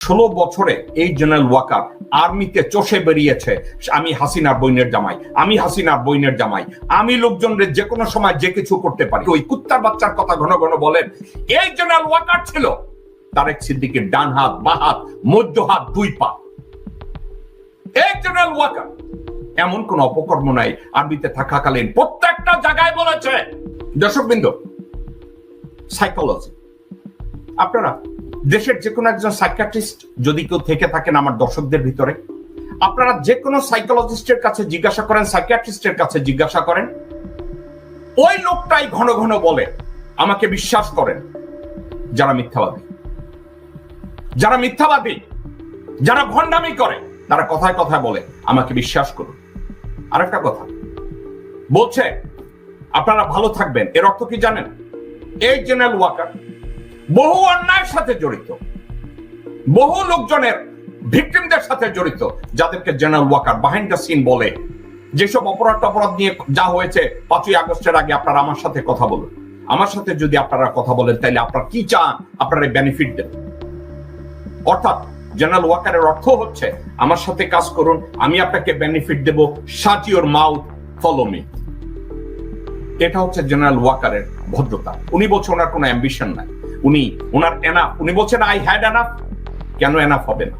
16 বছরে এই জেনারেল ওয়াকার আর্মিতে চষে বেরিয়েছে, আমি হাসিনার বইনের জামাই, আমি হাসিনার বইনের জামাই, আমি লোকজনের যে কোনো সময় যে কিছু করতে পারি। ওই কুত্তার বাচ্চার কথা ঘন ঘন বলেন। এই জেনারেল ওয়াকার ছিল তারেক সিদ্দিকের ডান হাত, বাঁ হাত, মধ্য হাত, দুই পা। এই জেনারেল ওয়াকার এমন কোন অপকর্ম নাই আর্মিতে থাকাকালীন প্রত্যেকটা জায়গায় বলেছে। দর্শকবৃন্দ, সাইকোলজি, আপনারা দেশের যে কোনো একজন সাইকিয়াট্রিস্ট যদি কেউ থেকে থাকেন আমার দর্শকদের ভিতরে, আপনারা যে কোনো সাইকোলজিস্টের কাছে জিজ্ঞাসা করেন, সাইকিয়াট্রিস্টের কাছে জিজ্ঞাসা করেন, ওই লোকটাই ঘন ঘন বলে আমাকে বিশ্বাস করেন। যারা মিথ্যাবাদী, যারা মিথ্যাবাদী, যারা ভণ্ডামি করে, তারা কথায় কথায় বলে আমাকে বিশ্বাস করুন। আরেকটা কথা বলছে আপনারা ভালো থাকবেন, এর অর্থ কি জানেন? এই জেনারেল ওয়াকার বহু অন্যায়ের সাথে জড়িত, বহু লোকজনের ভিকটিমদের সাথে জড়িত, যাদেরকে General Walker behind the scene বলে। যেসব অপরাধ নিয়ে যা হয়েছে 5ই আগস্টের আগে আপনারা আমার সাথে কথা বলুন। আমার সাথে যদি আপনারা কথা বলেন তাহলে আপনারা কি চান? আপনারা বেনিফিট দেন। অর্থাৎ জেনারেল ওয়াকারের অর্থ হচ্ছে আমার সাথে কাজ করুন, আমি আপনাকে বেনিফিট দেব, shut your mouth, follow me. এটা হচ্ছে জেনারেল ওয়াকারের ভদ্রতা। উনি বলছেন ওনার কোনো অ্যাম্বিশন নাই, ওনার এনাফ। উনি বলছেন আই হ্যাড এনাফ। কেন এনাফ হবে না?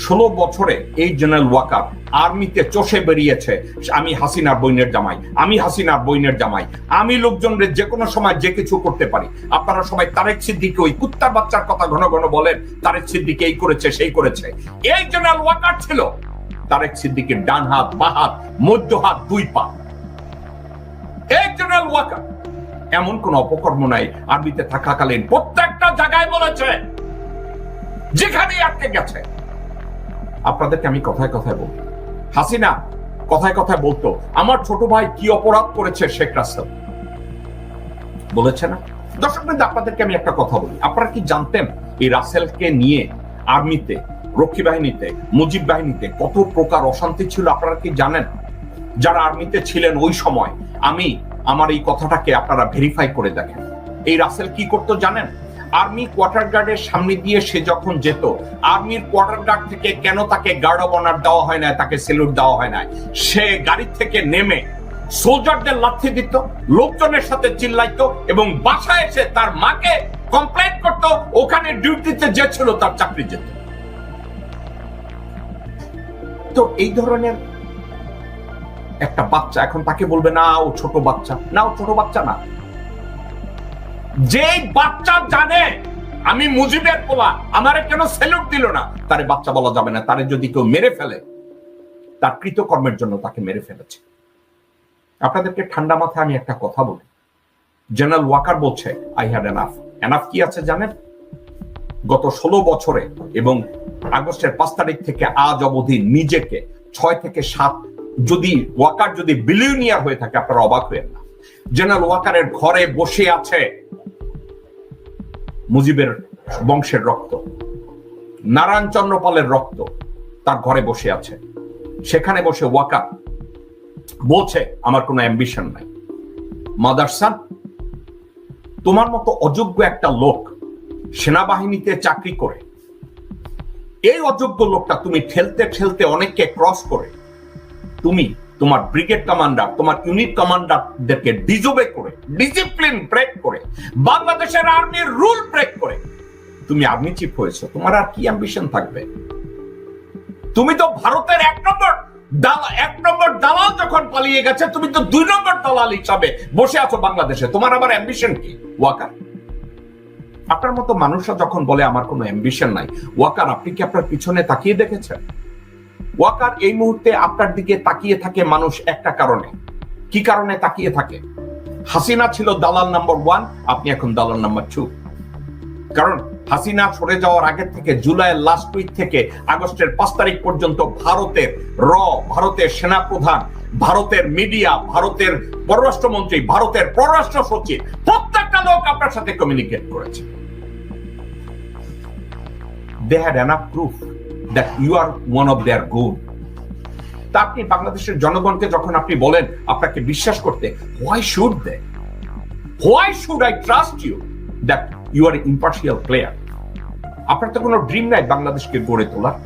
16 বছরে এই জেনারেল ওয়াকার আর্মিতে চষে বেরিয়েছে, আমি হাসিনার বইনের জামাই, আমি হাসিনার বইনের জামাই, আমি লোকজনের যে কোনো সময় যে কিছু করতে পারি। আপনারা সবাই তারেক সিদ্দিক ওই কুত্তার বাচ্চার কথা ঘন ঘন বলেন, তারেক সিদ্দিক এই করেছে সেই করেছে। এই জেনারেল ওয়াকার ছিল তারেক সিদ্দিকের ডান হাত, বাঁ হাত, মধ্য হাত, দুই পা। এই জেনারেল ওয়াকার এমন কোন অপকর্ম নাই আর্মিতে থাকাকালীন প্রত্যেকটা জায়গায় বলেছে, যেখানেই আটকে গেছে। আপনাদেরকে আমি কথায় কথায় বলবো, হাসিনা কথায় কথায় বলতো আমার ছোট ভাই কি অপরাধ করেছে শেখ রাসেল, বলেছে না? দর্শকবৃন্দ, আপনাদেরকে আমি একটা কথা বলি, আপনারা কি জানতেন এই রাসেলকে নিয়ে আর্মিতে, রক্ষী বাহিনীতে, মুজিব বাহিনীতে কত প্রকার অশান্তি ছিল? আপনারা কি জানেন? যারা আর্মিতে ছিলেন ওই সময়, আমি আমার এই কথাটাকে আপনারা ভেরিফাই করে দেখেন। এই রাসেল কি করতো জানেন? আর্মি কোয়ার্টার গার্ডের সামনে দিয়ে সে যখন যেত, আর্মির কোয়ার্টার গার্ড থেকে কেন তাকে গার্ড অব অনার দেওয়া হয় না, তাকে স্যালুট দেওয়া হয় না, সে গাড়ি থেকে নেমে সোলজারদের লাথি দিত, লোকজনের সাথে চিল্লাইতো এবং বাসায় এসে তার মাকে কমপ্লেইন করতো, ওখানে ডিউটিতে যে ছিল তার চাকরি যেত। তো এই ধরনের একটা বাচ্চা এখন তাকে বলবে না ও ছোট বাচ্চা, না ও ছোট বাচ্চা না। যে বাচ্চা জানে আমি মুজিবের পোলা, আমারে কেন স্যালুট দিল না, তারে বাচ্চা বলা যাবে না। তারে যদি কেউ মেরে ফেলে, তার কৃতকর্মের জন্য তাকে মেরে ফেলেছে। আপনাদেরকে ঠান্ডা মাথায় আমি একটা কথা বলি, জেনারেল ওয়াকার বলছে আই হ্যাড এনাফ। এনাফ কি আছে জানেন? গত 16 বছরে এবং আগস্টের 5 তারিখ থেকে আজ অবধি নিজেকে 6 থেকে 7, যদি ওয়াকার যদি বিলিয়নিয়ার হয়ে থাকে আপনারা অবাক হবেন না। জেনারেল ওয়াকারের ঘরে বসে আছে মুজিবের বংশের রক্ত, নারায়ণ চন্দ্র পালের রক্ত তার ঘরে বসে আছে। সেখানে বসে ওয়াকার বলছে আমার কোনো অ্যাম্বিশন নাই। মাদারসান, তোমার মতো অযোগ্য একটা লোক সেনাবাহিনীতে চাকরি করে, এই অযোগ্য লোকটা তুমি ঠেলতে ঠেলতে অনেককে ক্রস করে তুমি তোমার ব্রিগেড কমান্ডার, তোমার ইউনিট কমান্ডারদেরকে ডিজোবে করে, ডিসিপ্লিন ব্রেক করে, বাংলাদেশের আর্মির রুল ব্রেক করে তুমি আর্মি চিফ হয়েছো। তোমার আর কি অ্যাম্বিশন থাকবে? তুমি তো ভারতের 1 নম্বর দালাল যখন পালিয়ে গেছে, তুমি তো 2 নম্বর দালাল হিসাবে বসে আছো বাংলাদেশে। তোমার আবার অ্যাম্বিশন কি? ওয়াকার, আপনার মতো মানুষরা যখন বলে আমার কোনো অ্যাম্বিশন নাই, ওয়াকার আপনি কি আপনার পিছনে তাকিয়ে দেখেছেন? ওয়াকার এই মুহূর্তে আপনার দিকে তাকিয়ে থাকে মানুষ একটা কারণে। কি কারণে তাকিয়ে থাকে? হাসিনা ছিল দালাল নাম্বার 1, আপনি এখন দালাল নাম্বার 2। কারণ হাসিনা সরে যাওয়ার আগে থেকে, জুলাইয়ের লাস্ট উইক থেকে আগস্টের 5 তারিখ পর্যন্ত ভারতের সেনাপ্রধান, ভারতের মিডিয়া, ভারতের পররাষ্ট্রমন্ত্রী, ভারতের পররাষ্ট্র সচিব, প্রত্যেকটা লোক আপনার সাথে কমিউনিকেট করেছে। They had enough proof that you are one of their goal. তা আপনি বাংলাদেশের জনগণকে যখন আপনি বলেন আপনাকে বিশ্বাস করতে, why should they? Why should I trust you that you are an impartial player? আপনার তো কোনো ড্রিম নাই বাংলাদেশকে গড়ে তোলার।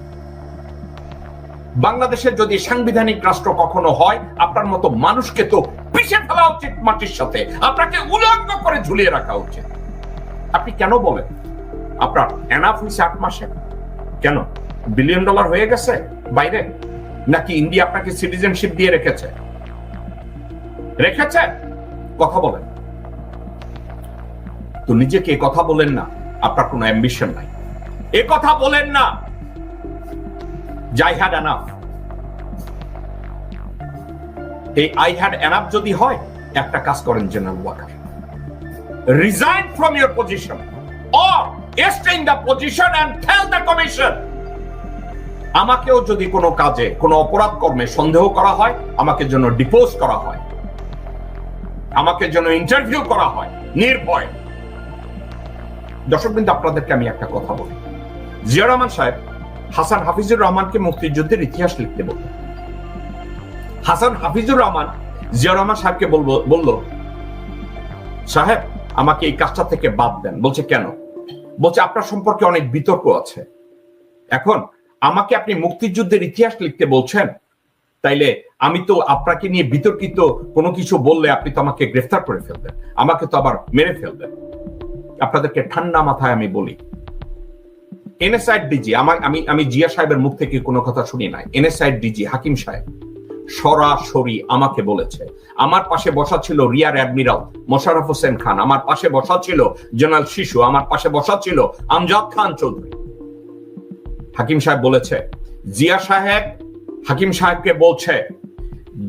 বাংলাদেশের যদি সাংবিধানিক রাষ্ট্র কখনো হয়, আপনার মতো মানুষকে তো পিষে ফেলা উচিত মাটির সাথে, আপনাকে উলঙ্গ করে ঝুলিয়ে রাখা উচিত। আপনি কেন বলেন আপনার এনাফ হয়েছে 8 মাসে? কেন $1 বিলিয়ন হয়ে গেছে বাইরে? নাকি ইন্ডিয়া আপনাকে সিটিজেনশিপ দিয়ে রেখেছে? কথা বলেন তো, নিজেকে কথা বলেন না আপনার কোনো অ্যাম্বিশন নাই, এ কথা বলেন না I had enough। এই I had enough যদি হয়, একটা কাজ করেন General Walker, resign from your position or stay in the position and tell the commission. আমাকেও যদি কোনো কাজে, কোনো অপরাধ কর্মে সন্দেহ করা হয়, আমাকে যেন ডিপোজ করা হয়, আমাকে যেন ইন্টারভিউ করা হয় নির্ভয়। দর্শক বিন্দু, আপনাদেরকে আমি একটা কথা বলি, জিয়া রহমান সাহেব হাসান হাফিজুর রহমানকে মুক্তিযুদ্ধের ইতিহাস লিখতে বলতেন। হাসান হাফিজুর রহমান জিয়া রহমান সাহেবকে বলল, সাহেব আমাকে এই কাজটা থেকে বাদ দেন। বলছে কেন? বলছে আপনার সম্পর্কে অনেক বিতর্ক আছে, এখন আমাকে আপনি মুক্তিযুদ্ধের ইতিহাস লিখতে বলছেন, তাইলে আমি তো আপনাকে নিয়ে বিতর্কিত কোনো কিছু বললে আপনি তো আমাকে গ্রেফতার করে ফেলবেন, আমাকে তো আবার মেরে ফেলবেন। আপনাদেরকে ঠান্ডা মাথায় আমি বলি, এনএসআই ডিজি, আমি জিয়া সাহেবের মুখ থেকে কোনো কথা শুনি নাই, এনএসআই ডিজি হাকিম সাহেব সরাসরি আমাকে বলেছে, আমার পাশে বসা ছিল রিয়ার অ্যাডমিরাল মোশাররফ হোসেন খান, আমার পাশে বসা ছিল জেনারেল শিশু, আমার পাশে বসা ছিল আমজাদ খান চৌধুরী। হাকিম সাহেব বলেছে, জিয়া সাহেব হাকিম সাহেবকে বলছে,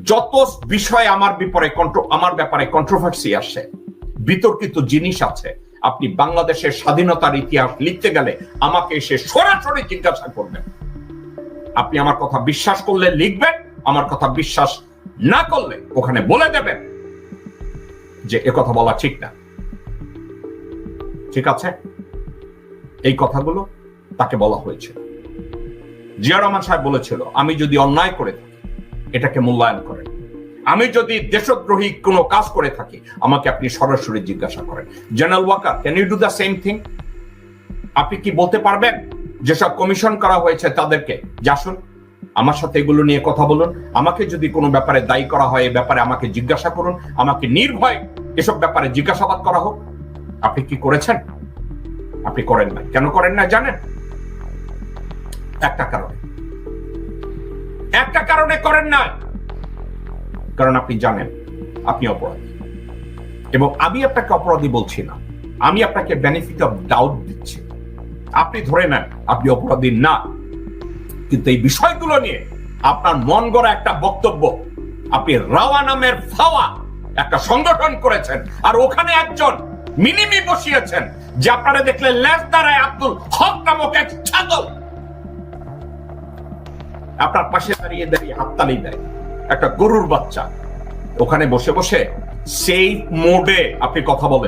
যত বিষয় আমার ব্যাপারে কন্ট্রোভার্সি আসে, বিতর্কিত জিনিস আছে, আপনি বাংলাদেশের স্বাধীনতার ইতিহাস লিখতে গেলে আমাকে এসে সরাসরি জিজ্ঞাসা করবেন। আপনি আমার কথা বিশ্বাস করলে লিখবেন, আমার কথা বিশ্বাস না করলে ওখানে বলে দেবেন যে এ কথা বলা ঠিক না। ঠিক আছে? এই কথাগুলো তাকে বলা হয়েছে। জিয়া রহমান সাহেব বলেছিল, আমি যদি অন্যায় করে থাকি এটাকে মূল্যায়ন করেন, আমি যদি দেশদ্রোহী কোনো কাজ করে থাকি আমাকে আপনি সরাসরি জিজ্ঞাসা করেন। General Walker, can you do the same thing? আপনি কি বলতে পারবেন যেসব কমিশন করা হয়েছে তাদেরকে, যে আসুন আমার সাথে এগুলো নিয়ে কথা বলুন, আমাকে যদি কোনো ব্যাপারে দায়ী করা হয় এ ব্যাপারে আমাকে জিজ্ঞাসা করুন, আমাকে নির্ভয় এসব ব্যাপারে জিজ্ঞাসাবাদ করা হোক? আপনি কি করেছেন? আপনি করেন না। কেন করেন না জানেন? একটা কারণে করেন না, কারণ আপনি জানেন আপনি অপরাধী। এবং আমি আপনাকে অপরাধী বলছি না, আমি আপনাকে বেনিফিট অফ ডাউট দিচ্ছি। আপনি ধরে নেন আপনি অপরাধী না, কিন্তু এই বিষয়গুলো নিয়ে আপনার মন গড়া একটা বক্তব্য, আপনি রাওয়া নামের ফাওয়া একটা সংগঠন করেছেন, আর ওখানে একজন মিনিমি বসিয়েছেন যে আপনারা দেখলে লেজ দাঁড়ায় আব্দুল হক নামক এক ছাগল আপনার পাশে দাঁড়িয়ে হাততালি দেয়, একটা গরুর বাচ্চা। ওখানে বসে বসে সেই মোডে আপনি কথা বলেন।